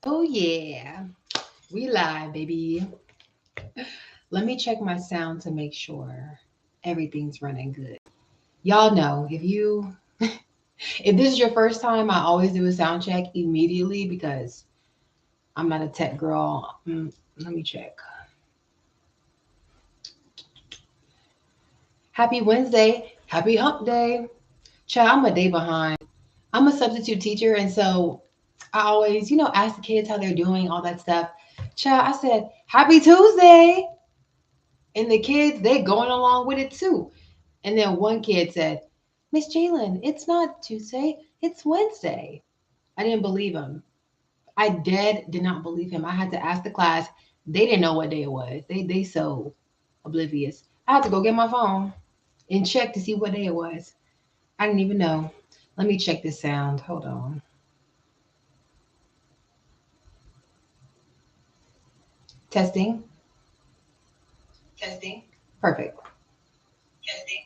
Oh yeah, we live, baby. Let me check my sound to make sure everything's running good. Y'all know if this is your first time, I always do a sound check immediately because I'm not a tech girl. Let me check. Happy Wednesday. Happy hump day. Child, I'm a day behind. I'm a substitute teacher, and so I always, ask the kids how they're doing, all that stuff. Child, I said, Happy Tuesday. And the kids, they going along with it too. And then one kid said, Miss Jalen, it's not Tuesday, it's Wednesday. I didn't believe him. I did not believe him. I had to ask the class. They didn't know what day it was. They so oblivious. I had to go get my phone and check to see what day it was. I didn't even know. Let me check this sound. Hold on. Testing. Testing. Perfect. Testing.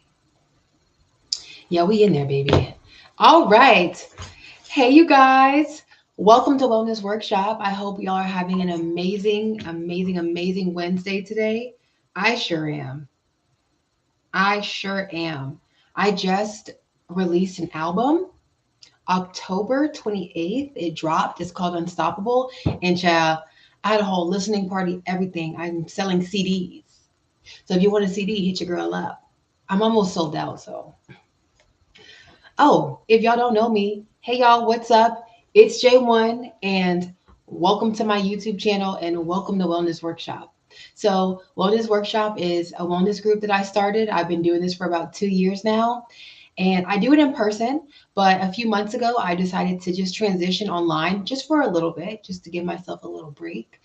Yeah, we in there, baby. All right. Hey, you guys. Welcome to Wellness Workshop. I hope y'all are having an amazing, amazing, amazing Wednesday today. I sure am. I sure am. I just released an album October 28th. It dropped. It's called Unstoppable. And child, I had a whole listening party, everything. I'm selling CDs. So if you want a CD, hit your girl up. I'm almost sold out, so oh, if y'all don't know me, hey y'all, what's up? It's J1 and welcome to my YouTube channel and welcome to Wellness Workshop. So, Wellness Workshop is a wellness group that I started. I've been doing this for about 2 years now, and I do it in person. But a few months ago, I decided to just transition online just for a little bit, just to give myself a little break.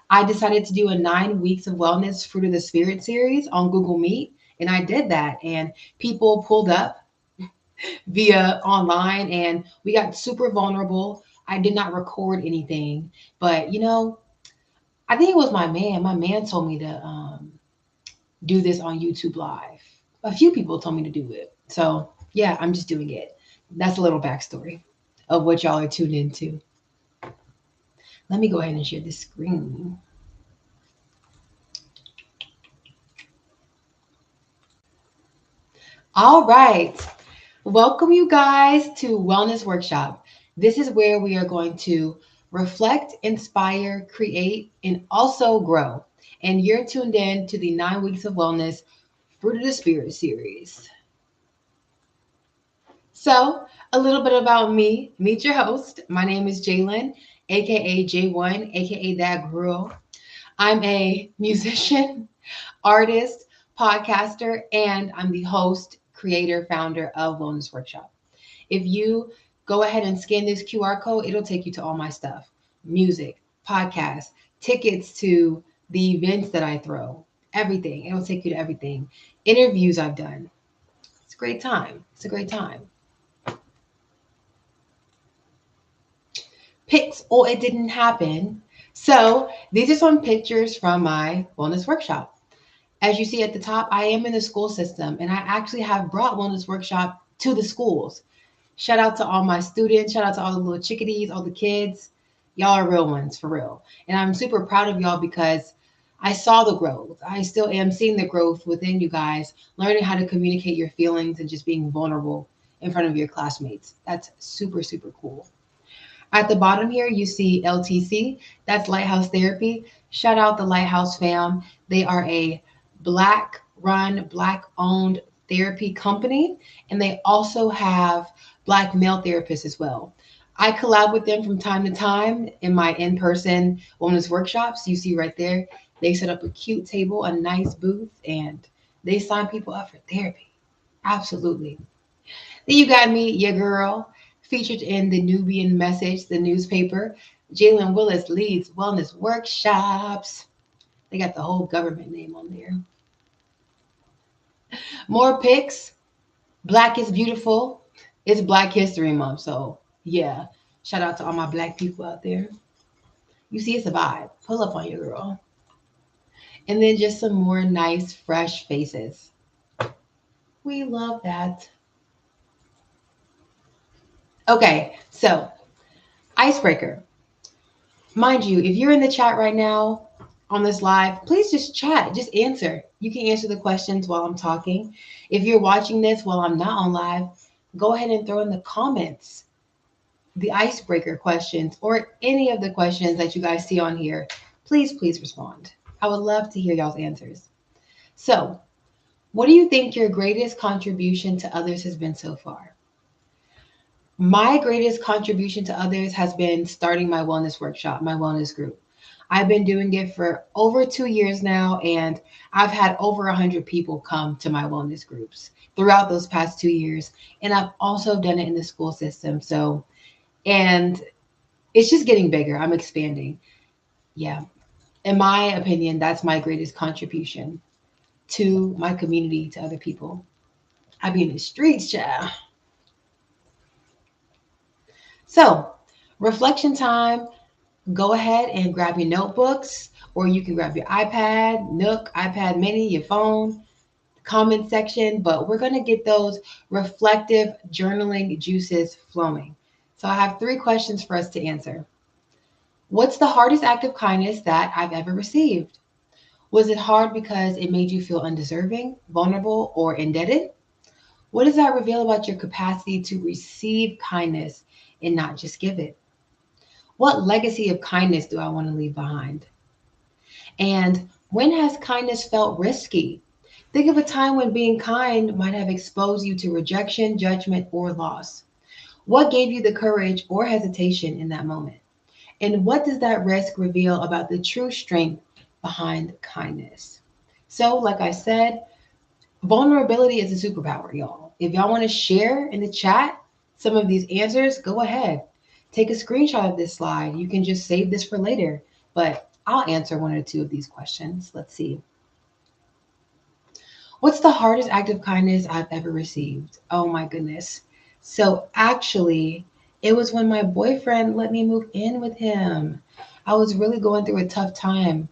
I decided to do a 9 weeks of wellness Fruit of the Spirit series on Google Meet, and I did that, and people pulled up via online and we got super vulnerable. I did not record anything, but I think it was my man. My man told me to do this on YouTube Live. A few people told me to do it. So, yeah, I'm just doing it. That's a little backstory of what y'all are tuned into. Let me go ahead and share the screen. All right. Welcome, you guys, to Wellness Workshop. This is where we are going to reflect, inspire, create, and also grow. And you're tuned in to the 9 weeks of wellness Fruit of the Spirit series. So, a little bit about me. Meet your host. My name is Jalen, aka J1, aka That Girl. I'm a musician, artist, podcaster, and I'm the host, creator, founder of Wellness Workshop. If you go ahead and scan this QR code, it'll take you to all my stuff: music, podcasts, tickets to the events that I throw, everything. It'll take you to everything. Interviews I've done. It's a great time. It's a great time. Pics, oh, it didn't happen. So these are some pictures from my wellness workshop. As you see at the top, I am in the school system and I actually have brought wellness workshop to the schools. Shout out to all my students. Shout out to all the little chickadees, all the kids. Y'all are real ones, for real. And I'm super proud of y'all because I saw the growth. I still am seeing the growth within you guys, learning how to communicate your feelings and just being vulnerable in front of your classmates. That's super, super cool. At the bottom here, you see LTC. That's Lighthouse Therapy. Shout out the Lighthouse fam. They are a Black run, Black owned therapy company, and they also have Black male therapists as well. I collab with them from time to time in my in person wellness workshops. You see right there, they set up a cute table, a nice booth, and they sign people up for therapy. Absolutely. Then you got me, your girl, featured in the Nubian Message, the newspaper. Jalen Willis leads wellness workshops. They got the whole government name on there. More pics. Black is beautiful. It's Black History Month, so yeah. Shout out to all my black people out there. You see, it's a vibe. Pull up on your girl. And then just some more nice, fresh faces. We love that. Okay, so icebreaker. Mind you, if you're in the chat right now on this live, please just chat, just answer. You can answer the questions while I'm talking. If you're watching this while I'm not on live, go ahead and throw in the comments the icebreaker questions or any of the questions that you guys see on here. Please, please respond. I would love to hear y'all's answers. So, what do you think your greatest contribution to others has been so far? My greatest contribution to others has been starting my wellness workshop, my wellness group. I've been doing it for over 2 years now, and I've had over 100 people come to my wellness groups throughout those past 2 years. And I've also done it in the school system. So, and it's just getting bigger. I'm expanding. Yeah. In my opinion, that's my greatest contribution to my community, to other people. I be in the streets, child. So, reflection time. Go ahead and grab your notebooks, or you can grab your iPad, Nook, iPad mini, your phone, comment section. But we're going to get those reflective journaling juices flowing. So, I have 3 questions for us to answer. What's the hardest act of kindness that I've ever received? Was it hard because it made you feel undeserving, vulnerable, or indebted? What does that reveal about your capacity to receive kindness and not just give it? What legacy of kindness do I want to leave behind? And when has kindness felt risky? Think of a time when being kind might have exposed you to rejection, judgment, or loss. What gave you the courage or hesitation in that moment? And what does that risk reveal about the true strength behind kindness? So, like I said, vulnerability is a superpower, y'all. If y'all want to share in the chat some of these answers, go ahead. Take a screenshot of this slide. You can just save this for later, but I'll answer 1 or 2 of these questions. Let's see. What's the hardest act of kindness I've ever received? Oh my goodness. So, actually, it was when my boyfriend let me move in with him. I was really going through a tough time.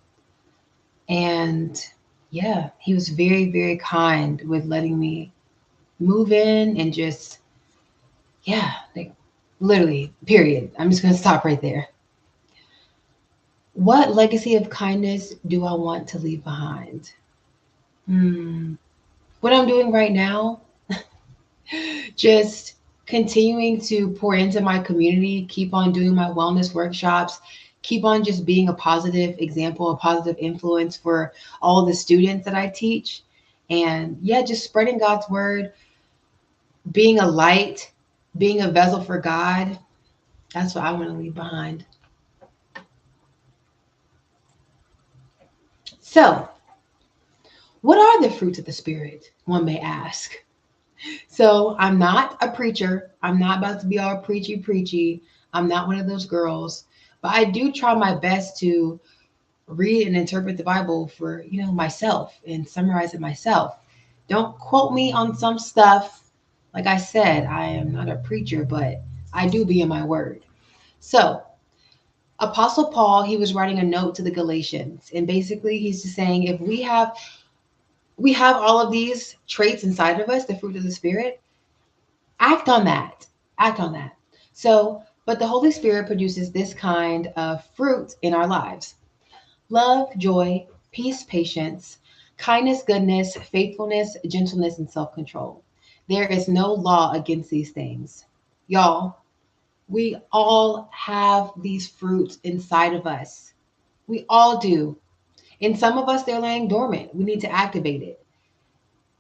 And yeah, he was very, very kind with letting me move in and just, yeah, like literally, period. I'm just going to stop right there. What legacy of kindness do I want to leave behind? Hmm. What I'm doing right now, just continuing to pour into my community, keep on doing my wellness workshops, keep on just being a positive example, a positive influence for all the students that I teach. And yeah, just spreading God's word, being a light, being a vessel for God. That's what I want to leave behind. So, what are the fruits of the Spirit? One may ask. So, I'm not a preacher. I'm not about to be all preachy, preachy. I'm not one of those girls. But I do try my best to read and interpret the Bible for, myself and summarize it myself. Don't quote me on some stuff. Like I said, I am not a preacher, but I do be in my word. So, Apostle Paul, he was writing a note to the Galatians, and basically he's just saying if we have all of these traits inside of us, the fruit of the Spirit, act on that. Act on that. So, but the Holy Spirit produces this kind of fruit in our lives: love, joy, peace, patience, kindness, goodness, faithfulness, gentleness, and self control. There is no law against these things. Y'all, we all have these fruits inside of us. We all do. And some of us, they're laying dormant. We need to activate it.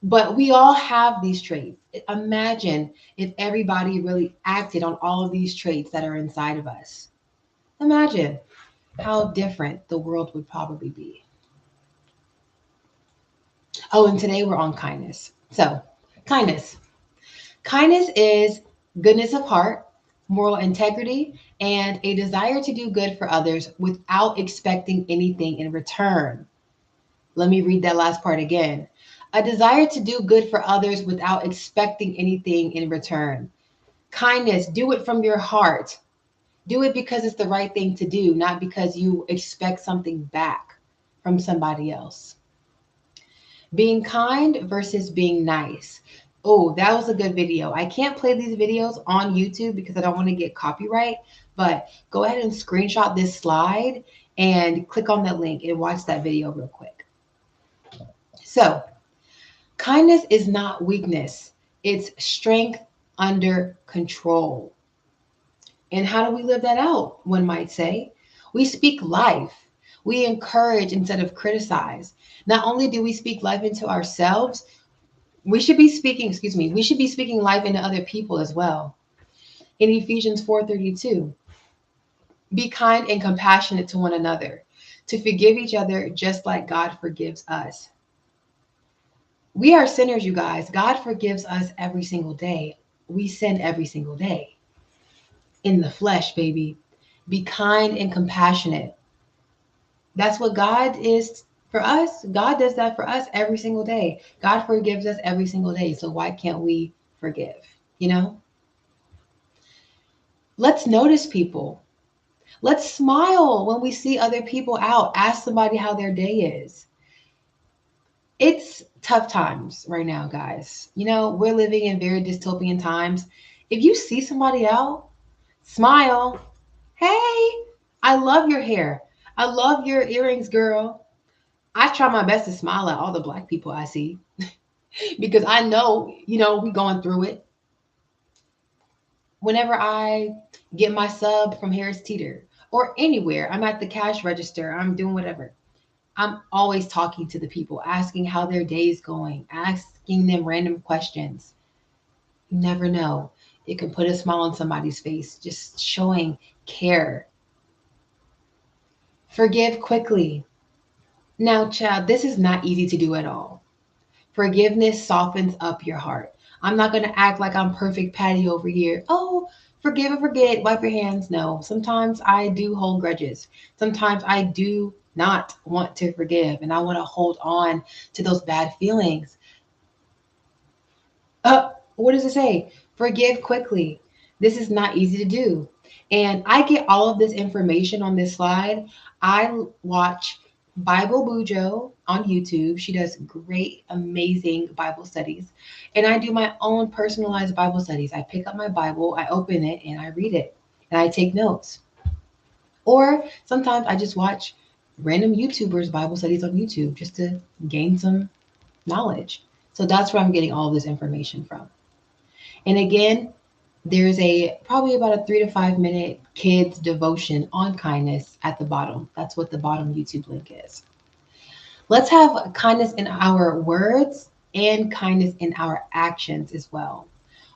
But we all have these traits. Imagine if everybody really acted on all of these traits that are inside of us. Imagine how different the world would probably be. Oh, and today we're on kindness. So, kindness. Kindness is goodness of heart, moral integrity, and a desire to do good for others without expecting anything in return. Let me read that last part again. A desire to do good for others without expecting anything in return. Kindness, do it from your heart. Do it because it's the right thing to do, not because you expect something back from somebody else. Being kind versus being nice. Oh, that was a good video. I can't play these videos on YouTube because I don't want to get copyright, but go ahead and screenshot this slide and click on that link and watch that video real quick. So, kindness is not weakness, it's strength under control. And how do we live that out? One might say. We speak life. We encourage instead of criticize. Not only do we speak life into ourselves, we should be speaking life into other people as well. In Ephesians 4:32, be kind and compassionate to one another, to forgive each other just like God forgives us. We are sinners, you guys. God forgives us every single day. We sin every single day. In the flesh, baby. Be kind and compassionate. That's what God is for us. God does that for us every single day. God forgives us every single day. So why can't we forgive? You know? Let's notice people. Let's smile when we see other people out. Ask somebody how their day is. It's tough times right now, guys. You know, we're living in very dystopian times. If you see somebody out, smile. Hey, I love your hair. I love your earrings, girl. I try my best to smile at all the black people I see because I know, we going through it. Whenever I get my sub from Harris Teeter or anywhere, I'm at the cash register, I'm doing whatever. I'm always talking to the people, asking how their day's going, asking them random questions. You never know. It can put a smile on somebody's face, just showing care. Forgive quickly. Now, child, this is not easy to do at all. Forgiveness softens up your heart. I'm not going to act like I'm perfect Patty over here. Oh, forgive and forget, wipe your hands. No, sometimes I do hold grudges. Sometimes I do not want to forgive and I want to hold on to those bad feelings. What does it say? Forgive quickly. This is not easy to do. And I get all of this information on this slide. I watch Bible Bujo on YouTube. She does great, amazing Bible studies. And I do my own personalized Bible studies. I pick up my Bible, I open it, and I read it. And I take notes. Or sometimes I just watch random YouTubers' Bible studies on YouTube just to gain some knowledge. So that's where I'm getting all of this information from. And again, there's a probably about a 3 to 5 minute kids devotion on kindness at the bottom. That's what the bottom YouTube link is. Let's have kindness in our words and kindness in our actions as well.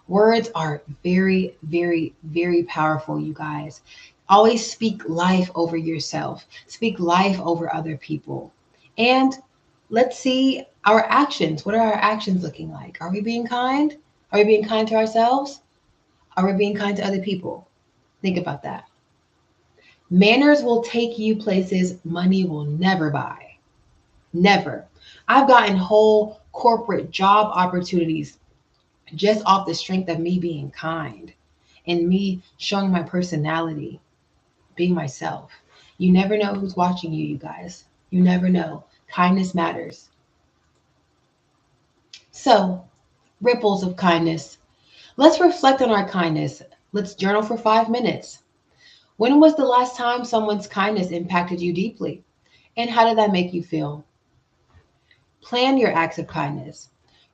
Words are very, very, very powerful, you guys. Always speak life over yourself, speak life over other people. And let's see our actions. What are our actions looking like? Are we being kind? Are we being kind to ourselves? Are we being kind to other people? Think about that. Manners will take you places money will never buy. Never. I've gotten whole corporate job opportunities just off the strength of me being kind and me showing my personality, being myself. You never know who's watching you, you guys. You never know. Kindness matters. So, ripples of kindness. Let's reflect on our kindness. Let's journal for 5 minutes. When was the last time someone's kindness impacted you deeply? And how did that make you feel? Plan your acts of kindness.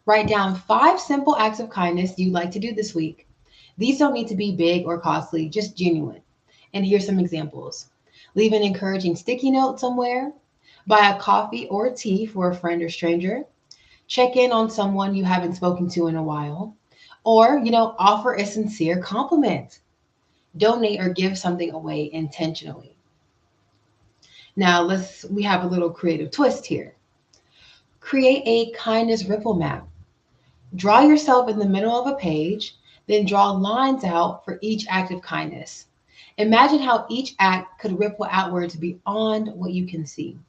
Write down 5 simple acts of kindness you'd like to do this week. These don't need to be big or costly, just genuine. And here's some examples. Leave an encouraging sticky note somewhere. Buy a coffee or tea for a friend or stranger. Check in on someone you haven't spoken to in a while. Or, offer a sincere compliment. Donate or give something away intentionally. Now, we have a little creative twist here. Create a kindness ripple map. Draw yourself in the middle of a page, then draw lines out for each act of kindness. Imagine how each act could ripple outwards beyond what you can see.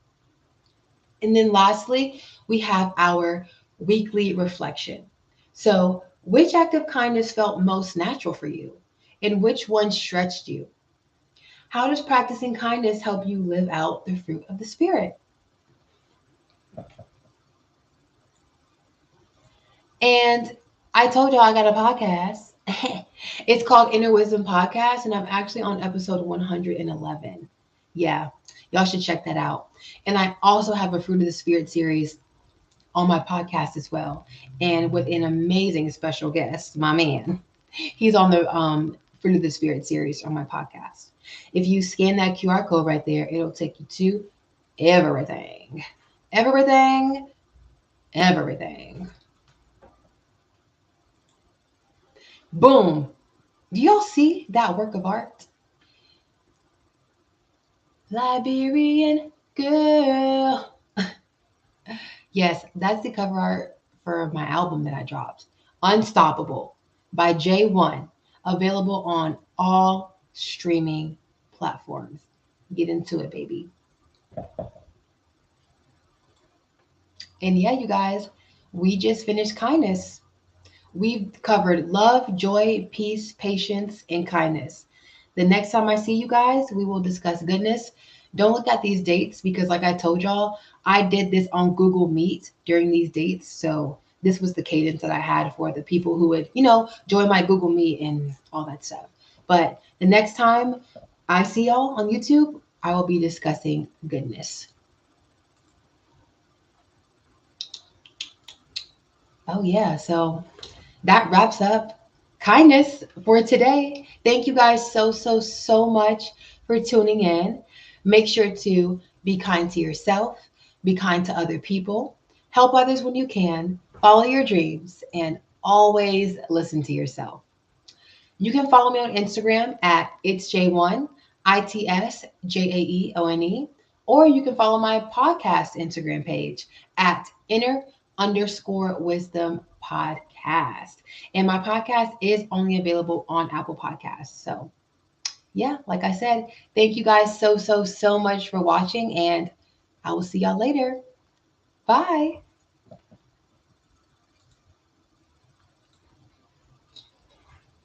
And then lastly, we have our weekly reflection. So, which act of kindness felt most natural for you? And which one stretched you? How does practicing kindness help you live out the fruit of the Spirit? And I told y'all I got a podcast. It's called Inner Wisdom Podcast, and I'm actually on episode 111. Yeah, y'all should check that out. And I also have a Fruit of the Spirit series on my podcast as well, and with an amazing special guest, my man. He's on the Fruit of the Spirit series on my podcast. If you scan that QR code right there, it'll take you to everything. Everything, everything. Boom. Do y'all see that work of art? Liberian girl. Yes, that's the cover art for my album that I dropped. Unstoppable by J1. Available on all streaming platforms. Get into it, baby. And yeah, you guys, we just finished kindness. We've covered love, joy, peace, patience, and kindness. The next time I see you guys, we will discuss goodness. Don't look at these dates because, like I told y'all, I did this on Google Meet during these dates. So this was the cadence that I had for the people who would, join my Google Meet and all that stuff. But the next time I see y'all on YouTube, I will be discussing goodness. Oh, yeah. So that wraps up kindness for today. Thank you guys so, so, so much for tuning in. Make sure to be kind to yourself, be kind to other people, help others when you can, follow your dreams, and always listen to yourself. You can follow me on Instagram at it's J1, ITSJAEONE, or you can follow my podcast Instagram page at inner_wisdom podcast. And my podcast is only available on Apple Podcasts. So, yeah, like I said, thank you guys so, so, so much for watching, and I will see y'all later. Bye.